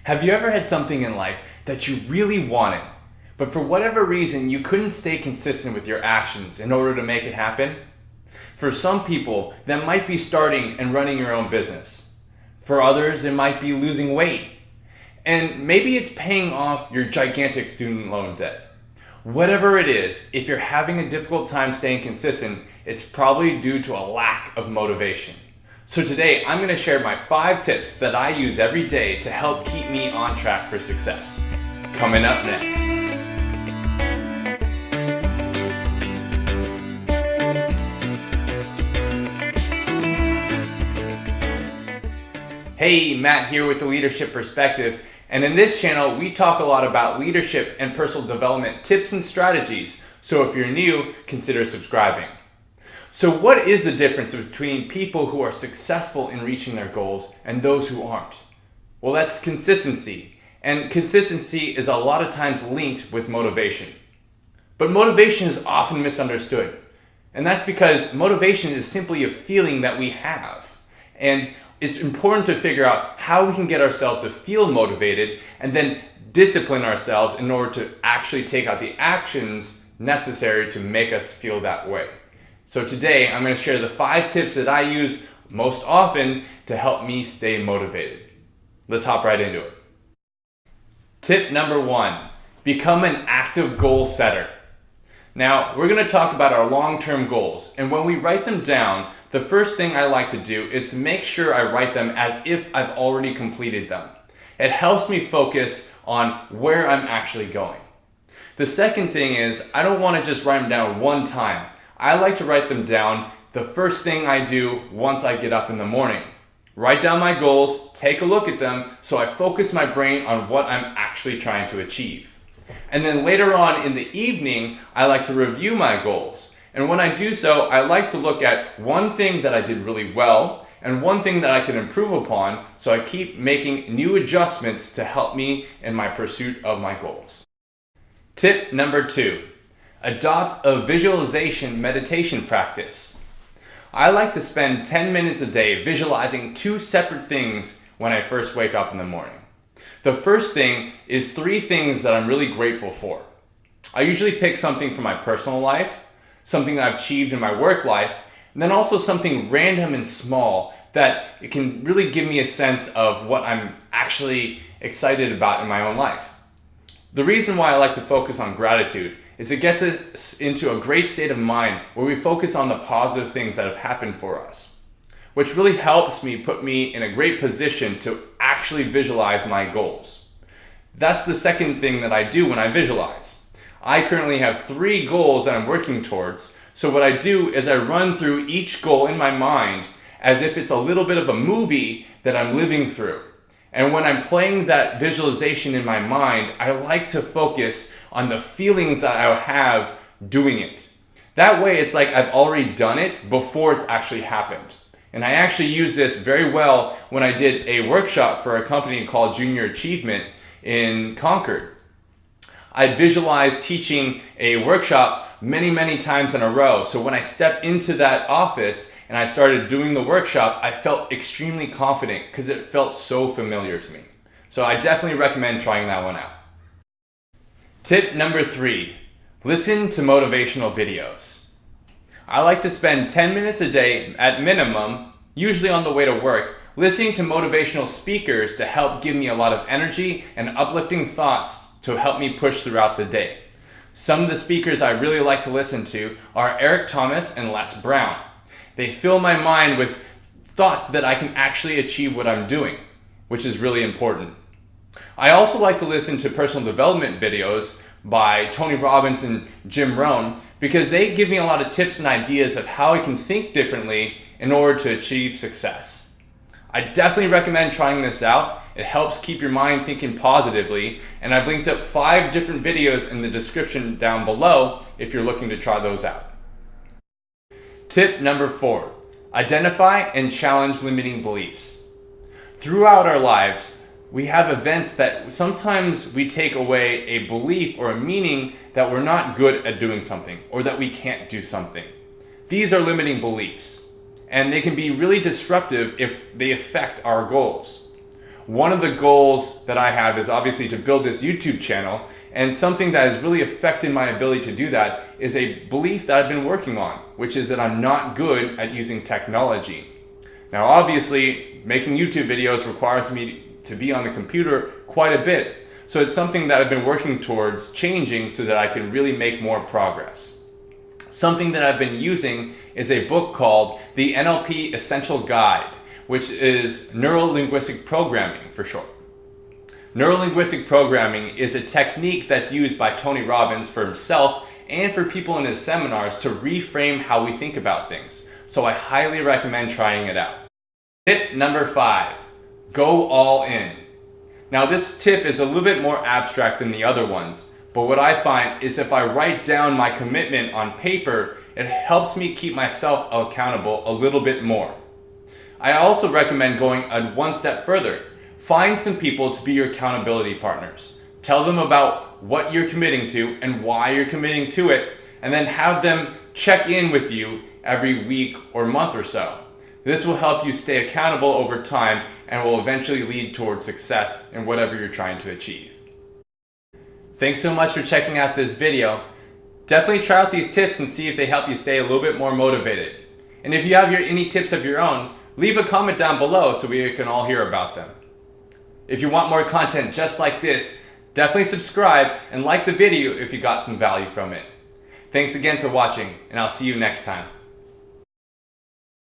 Have you ever had something in life that you really wanted, but for whatever reason you couldn't stay consistent with your actions in order to make it happen? For some people, that might be starting and running your own business. For others, it might be losing weight. And maybe it's paying off your gigantic student loan debt. Whatever it is, if you're having a difficult time staying consistent, it's probably due to a lack of motivation. So today, I'm going to share my 5 tips that I use every day to help keep me on track for success. Coming up next. Hey, Matt here with the Leadership Perspective, and in this channel we talk a lot about leadership and personal development tips and strategies, so if you're new, consider subscribing. So what is the difference between people who are successful in reaching their goals and those who aren't? Well, that's consistency, and consistency is a lot of times linked with motivation. But motivation is often misunderstood, and that's because motivation is simply a feeling that we have, and it's important to figure out how we can get ourselves to feel motivated and then discipline ourselves in order to actually take out the actions necessary to make us feel that way. So today I'm going to share the 5 tips that I use most often to help me stay motivated. Let's hop right into it. Tip number 1, become an active goal setter. Now, we're going to talk about our long-term goals, and when we write them down, the first thing I like to do is to make sure I write them as if I've already completed them. It helps me focus on where I'm actually going. The second thing is, I don't want to just write them down one time. I like to write them down the first thing I do once I get up in the morning. Write down my goals, take a look at them, so I focus my brain on what I'm actually trying to achieve. And then later on in the evening, I like to review my goals. And when I do so, I like to look at one thing that I did really well and one thing that I can improve upon, so I keep making new adjustments to help me in my pursuit of my goals. Tip number 2, adopt a visualization meditation practice. I like to spend 10 minutes a day visualizing 2 separate things when I first wake up in the morning. The first thing is 3 things that I'm really grateful for. I usually pick something from my personal life, something that I've achieved in my work life, and then also something random and small that it can really give me a sense of what I'm actually excited about in my own life. The reason why I like to focus on gratitude is it gets us into a great state of mind where we focus on the positive things that have happened for us, which really helps me put me in a great position to actually visualize my goals. That's the second thing that I do when I visualize. I currently have 3 goals that I'm working towards, so what I do is I run through each goal in my mind as if it's a little bit of a movie that I'm living through. And when I'm playing that visualization in my mind, I like to focus on the feelings that I'll have doing it. That way it's like I've already done it before it's actually happened. And I actually used this very well when I did a workshop for a company called Junior Achievement in Concord. I visualized teaching a workshop many times in a row. So when I stepped into that office and I started doing the workshop, I felt extremely confident because it felt so familiar to me. So I definitely recommend trying that one out. Tip number 3, listen to motivational videos. I like to spend 10 minutes a day at minimum, usually on the way to work, listening to motivational speakers to help give me a lot of energy and uplifting thoughts to help me push throughout the day. Some of the speakers I really like to listen to are Eric Thomas and Les Brown. They fill my mind with thoughts that I can actually achieve what I'm doing, which is really important. I also like to listen to personal development videos by Tony Robbins and Jim Rohn because they give me a lot of tips and ideas of how I can think differently in order to achieve success. I definitely recommend trying this out. It helps keep your mind thinking positively, and I've linked up 5 different videos in the description down below if you're looking to try those out. Tip number 4, identify and challenge limiting beliefs. Throughout our lives, we have events that sometimes we take away a belief or a meaning that we're not good at doing something or that we can't do something. These are limiting beliefs, and they can be really disruptive if they affect our goals. One of the goals that I have is obviously to build this YouTube channel, and something that has really affected my ability to do that is a belief that I've been working on, which is that I'm not good at using technology. Now obviously, making YouTube videos requires me to be on the computer quite a bit, so it's something that I've been working towards changing so that I can really make more progress. Something that I've been using is a book called The NLP Essential Guide, which is Neuro-Linguistic Programming for short. Neuro-linguistic programming is a technique that's used by Tony Robbins for himself and for people in his seminars to reframe how we think about things. So I highly recommend trying it out. Tip number 5, go all in. Now this tip is a little bit more abstract than the other ones, but what I find is if I write down my commitment on paper, it helps me keep myself accountable a little bit more. I also recommend going one step further. Find some people to be your accountability partners. Tell them about what you're committing to and why you're committing to it, and then have them check in with you every week or month or so. This will help you stay accountable over time and will eventually lead towards success in whatever you're trying to achieve. Thanks so much for checking out this video. Definitely try out these tips and see if they help you stay a little bit more motivated. And if you have any tips of your own, leave a comment down below so we can all hear about them. If you want more content just like this, definitely subscribe and like the video if you got some value from it. Thanks again for watching, and I'll see you next time.